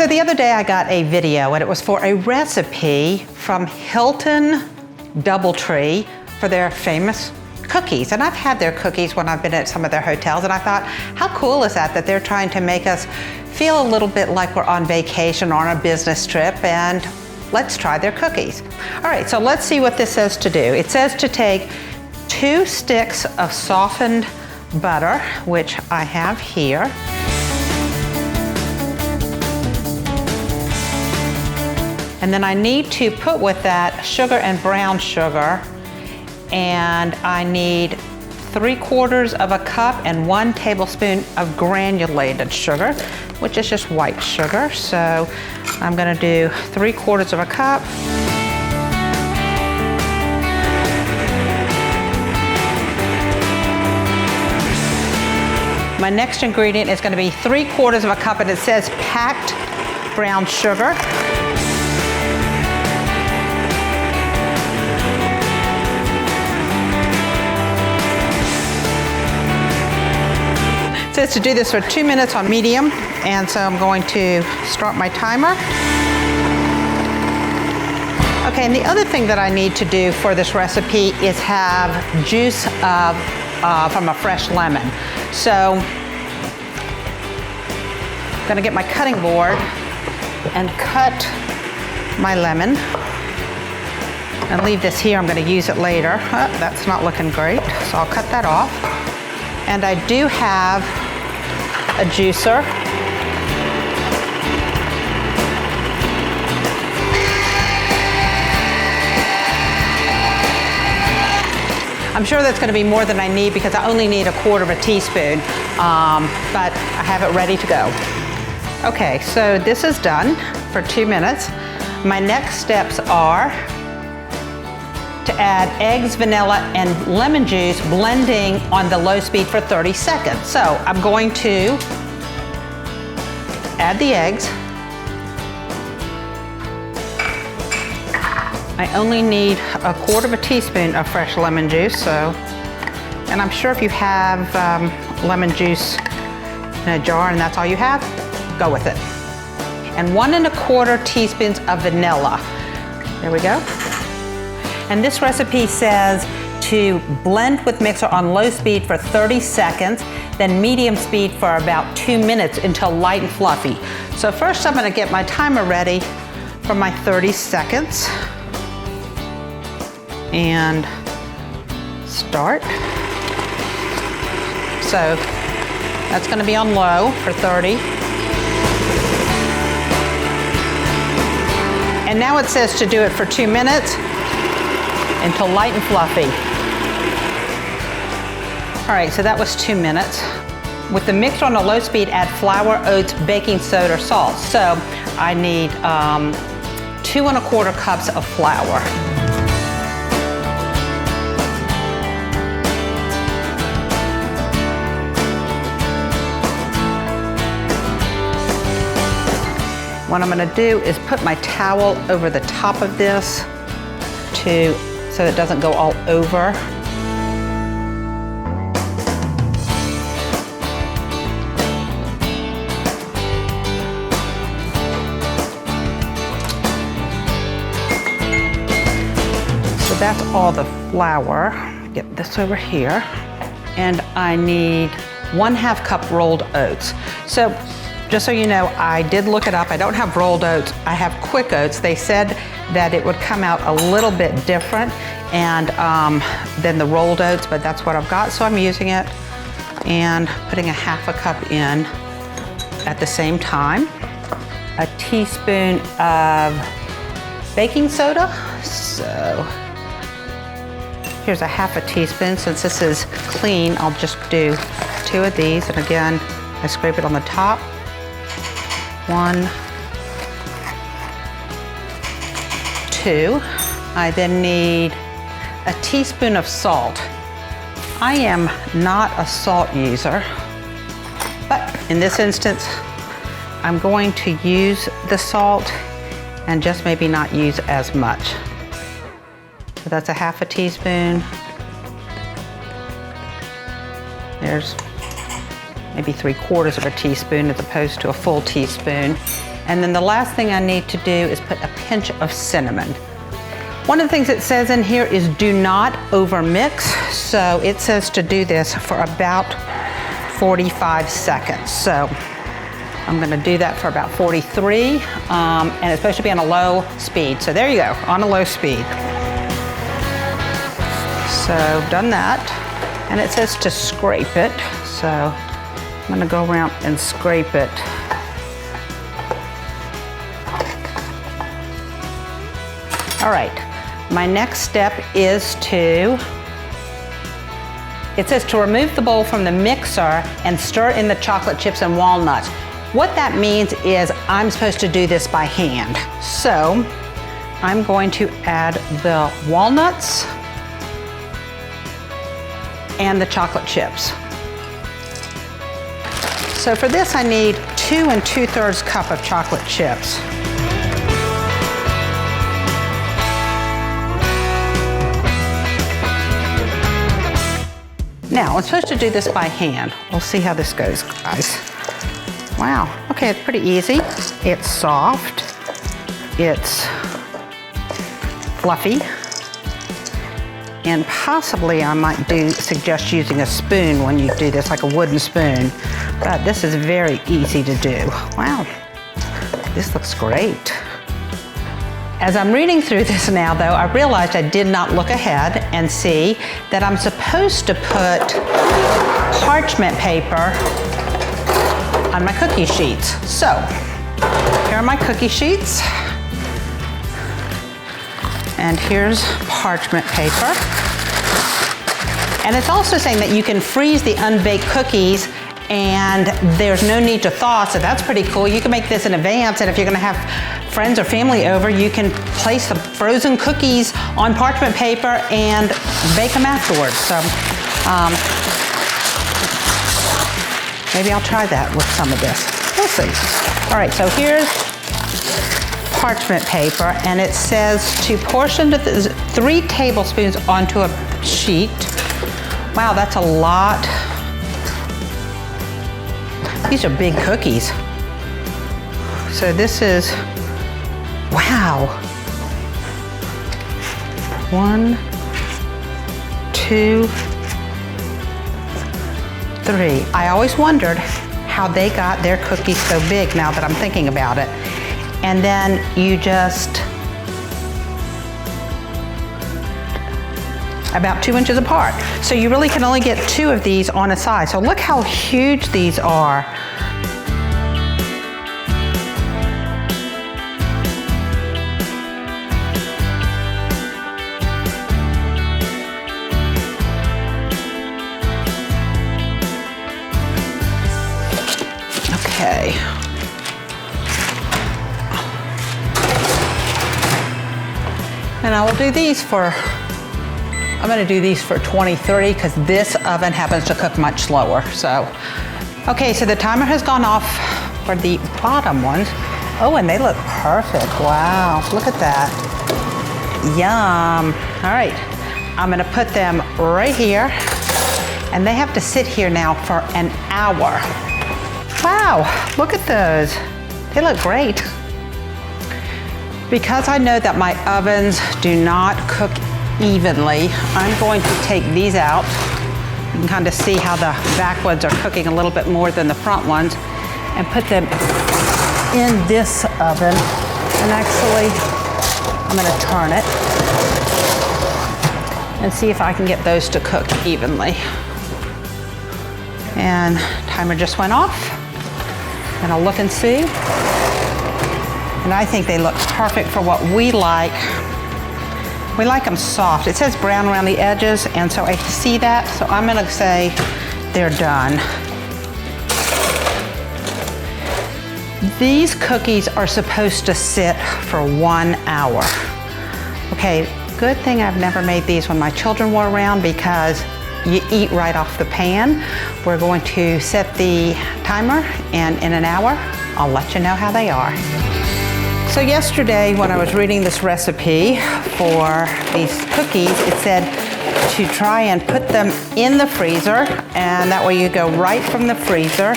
So the other day I got a video and it was for a recipe from Hilton Doubletree for their famous cookies. And I've had their cookies when I've been at some of their hotels, and I thought, how cool is that they're trying to make us feel a little bit like we're on vacation or on a business trip, and let's try their cookies. All right, so let's see what this says to do. It says to take 2 sticks of softened butter, which I have here. And then I need to put with that sugar and brown sugar, and I need 3/4 of a cup and 1 tablespoon of granulated sugar, which is just white sugar. So I'm gonna do 3/4 of a cup. My next ingredient is gonna be 3/4 of a cup, and it says packed brown sugar. It says to do this for 2 minutes on medium, and so I'm going to start my timer. Okay, and the other thing that I need to do for this recipe is have juice from a fresh lemon. So I'm gonna get my cutting board and cut my lemon and leave this here. I'm gonna use it later. Oh, that's not looking great, so I'll cut that off. And I do have a juicer. I'm sure that's going to be more than I need because I only need 1/4 teaspoon, but I have it ready to go. Okay, so this is done for 2 minutes. My next steps are to add eggs, vanilla, and lemon juice, blending on the low speed for 30 seconds. So I'm going to add the eggs. I only need 1/4 teaspoon of fresh lemon juice, and I'm sure if you have lemon juice in a jar and that's all you have, go with it. And 1 1/4 teaspoons of vanilla. There we go. And this recipe says to blend with mixer on low speed for 30 seconds, then medium speed for about 2 minutes until light and fluffy. So first I'm gonna get my timer ready for my 30 seconds. And start. So that's gonna be on low for 30. And now it says to do it for 2 minutes until light and fluffy. All right, so that was 2 minutes. With the mixer on a low speed, add flour, oats, baking soda, salt. So I need 2 1/4 cups of flour. What I'm gonna do is put my towel over the top of this so it doesn't go all over. So that's all the flour. Get this over here. And I need 1/2 cup rolled oats. So just so you know, I did look it up. I don't have rolled oats, I have quick oats. They said that it would come out a little bit different than the rolled oats, but that's what I've got, so I'm using it. And putting 1/2 cup in at the same time. A teaspoon of baking soda. So here's 1/2 teaspoon. Since this is clean, I'll just do 2 of these. And again, I scrape it on the top. 1, 2. I then need a teaspoon of salt. I am not a salt user, but in this instance, I'm going to use the salt and just maybe not use as much. So that's 1/2 teaspoon. There's maybe 3/4 teaspoon as opposed to a full teaspoon. And then the last thing I need to do is put a pinch of cinnamon. One of the things it says in here is do not overmix. So it says to do this for about 45 seconds. So I'm gonna do that for about 43, and it's supposed to be on a low speed. So there you go, on a low speed. So done that, and it says to scrape it. So I'm gonna go around and scrape it. All right, my next step is it says to remove the bowl from the mixer and stir in the chocolate chips and walnuts. What that means is I'm supposed to do this by hand. So I'm going to add the walnuts and the chocolate chips. So for this I need 2 2/3 cup of chocolate chips. Now I'm supposed to do this by hand. We'll see how this goes, guys. Wow, okay, it's pretty easy. It's soft, it's fluffy, and possibly I might suggest using a spoon when you do this, like a wooden spoon, but this is very easy to do. Wow, this looks great. As I'm reading through this now though, I realized I did not look ahead and see that I'm supposed to put parchment paper on my cookie sheets. So, here are my cookie sheets. And here's parchment paper. And it's also saying that you can freeze the unbaked cookies and there's no need to thaw, so that's pretty cool. You can make this in advance, and if you're gonna have friends or family over, you can place the frozen cookies on parchment paper and bake them afterwards. So, maybe I'll try that with some of this. We'll see. All right, so here's parchment paper, and it says to portion 3 tablespoons onto a sheet. Wow, that's a lot. These are big cookies. So this is, wow. 1, 2, 3. I always wondered how they got their cookies so big now that I'm thinking about it. And then you just, about 2 inches apart. So you really can only get 2 of these on a side. So look how huge these are. Okay. And I will do these for, I'm gonna do these for 20-30 because this oven happens to cook much slower. So, okay, so the timer has gone off for the bottom ones. Oh, and they look perfect. Wow, look at that. Yum. All right, I'm gonna put them right here, and they have to sit here now for an hour. Wow, look at those. They look great. Because I know that my ovens do not cook evenly, I'm going to take these out. You can kind of see how the back ones are cooking a little bit more than the front ones, and put them in this oven. And actually, I'm gonna turn it and see if I can get those to cook evenly. And timer just went off. And I'll look and see. And I think they look perfect for what we like. We like them soft. It says brown around the edges, and so I see that, so I'm gonna say they're done. These cookies are supposed to sit for 1 hour. Okay, good thing I've never made these when my children were around because you eat right off the pan. We're going to set the timer, and in an hour, I'll let you know how they are. So yesterday, when I was reading this recipe for these cookies, it said to try and put them in the freezer, and that way you go right from the freezer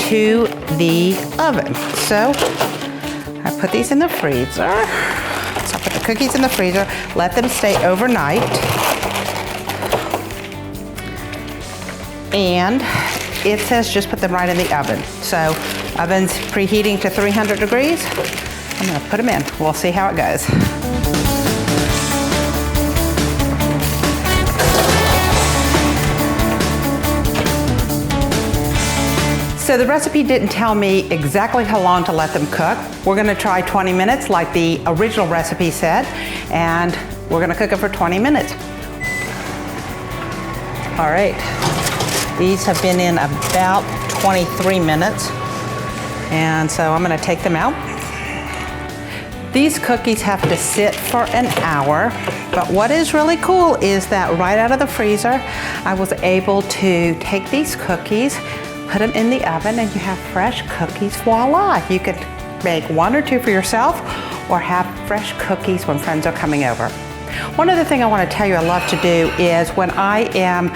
to the oven. So I put these in the freezer. So I put the cookies in the freezer, let them stay overnight. And it says just put them right in the oven. So oven's preheating to 300 degrees. I'm gonna put them in. We'll see how it goes. So the recipe didn't tell me exactly how long to let them cook. We're gonna try 20 minutes like the original recipe said, and we're gonna cook it for 20 minutes. All right, these have been in about 23 minutes, and so I'm gonna take them out. These cookies have to sit for an hour, but what is really cool is that right out of the freezer, I was able to take these cookies, put them in the oven, and you have fresh cookies. Voila! You could make one or two for yourself or have fresh cookies when friends are coming over. One other thing I want to tell you I love to do is when I am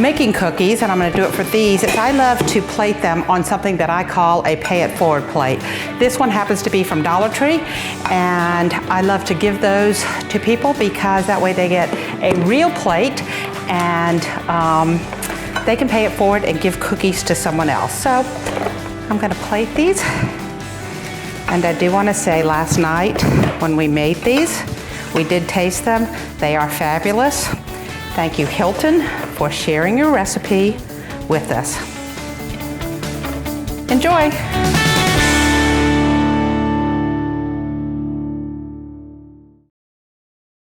making cookies, and I'm going to do it for these, is I love to plate them on something that I call a pay it forward plate. This one happens to be from Dollar Tree, and I love to give those to people because that way they get a real plate and they can pay it forward and give cookies to someone else. So I'm gonna plate these. And I do wanna say last night when we made these, we did taste them. They are fabulous. Thank you, Hilton, for sharing your recipe with us. Enjoy.